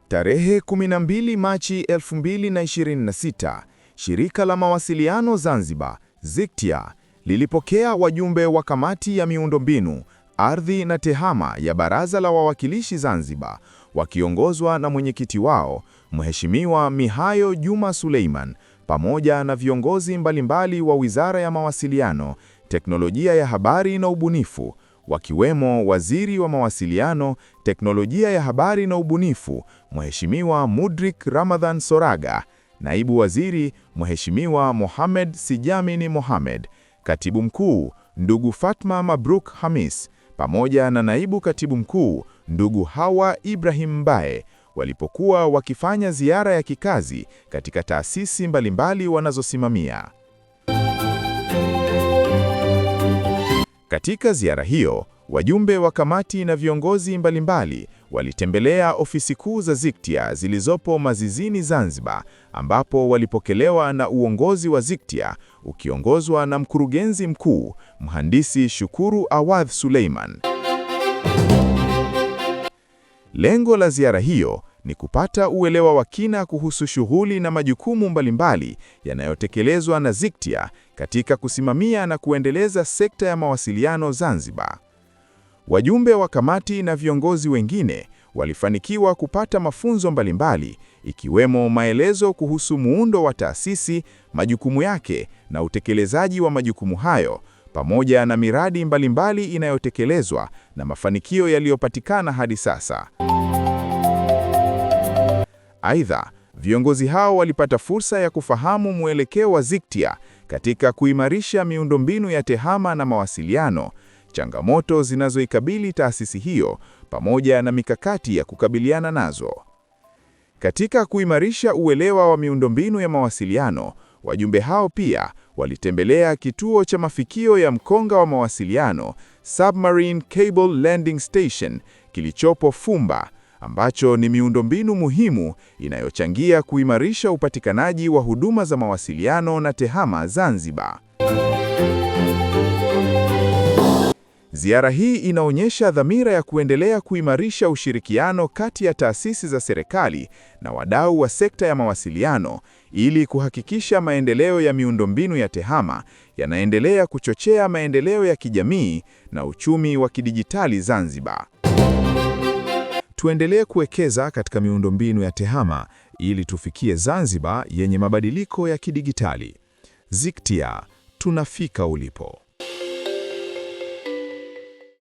Tarehe 12 Machi 2026, Shirika la Mawasiliano Zanzibar, ZICTIA, lilipokea wajumbe wa Kamati ya Miundombinu, Ardhi na TEHAMA ya Baraza la Wawakilishi Zanzibar, wakiongozwa na mwenyekiti wao, Mheshimiwa Mihayo Juma Suleiman, pamoja na viongozi mbalimbali wa Wizara ya Mawasiliano, Teknolojia ya Habari na Ubunifu, wakiwemo Waziri wa Mawasiliano, Teknolojia ya Habari na Ubunifu, Mheshimiwa Mudrik Ramadhan Soraga, Naibu Waziri, Mheshimiwa Mohamed Sijamini Mohamed, Katibu Mkuu, ndugu Fatma Mabruk Hamis, pamoja na Naibu Katibu Mkuu, ndugu Hawa Ibrahim Mbae, walipokuwa wakifanya ziara ya kikazi katika taasisi mbalimbali wanazosimamia. Katika ziara hiyo, wajumbe wa kamati na viongozi mbalimbali walitembelea ofisi kuu za ZICTIA zilizopo Mazizini, Zanzibar, ambapo walipokelewa na uongozi wa ZICTIA ukiongozwa na mkurugenzi mkuu, Mhandisi Shukuru Awadh Suleiman. Lengo la ziara hiyo ni kupata uelewa wa kina kuhusu shughuli na majukumu mbalimbali yanayotekelezwa na ZICTIA katika kusimamia na kuendeleza sekta ya mawasiliano Zanzibar. Wajumbe wa kamati na viongozi wengine walifanikiwa kupata mafunzo mbalimbali, ikiwemo maelezo kuhusu muundo wa taasisi, majukumu yake na utekelezaji wa majukumu hayo, pamoja na miradi mbalimbali inayotekelezwa na mafanikio yaliyopatikana hadi sasa. Aidha, viongozi hao walipata fursa ya kufahamu mwelekeo wa ZICTIA katika kuimarisha miundombinu ya TEHAMA na mawasiliano, changamoto zinazoikabili taasisi hiyo, pamoja na mikakati ya kukabiliana nazo. Katika kuimarisha uelewa wa miundombinu ya mawasiliano, wajumbe hao pia walitembelea kituo cha mafikio ya mkonga wa mawasiliano, Submarine Cable Landing Station, kilichopo Fumba, ambacho ni miundombinu muhimu inayochangia kuimarisha upatikanaji wa huduma za mawasiliano na TEHAMA Zanzibar. Ziara hii inaonyesha dhamira ya kuendelea kuimarisha ushirikiano kati ya taasisi za serikali na wadau wa sekta ya mawasiliano ili kuhakikisha maendeleo ya miundombinu ya TEHAMA yanaendelea kuchochea maendeleo ya kijamii na uchumi wa kidijitali Zanzibar. Tuendelee kuwekeza katika miundombinu ya TEHAMA ili tufikie Zanzibar yenye mabadiliko ya kidijitali. ZICTIA, tunafika ulipo.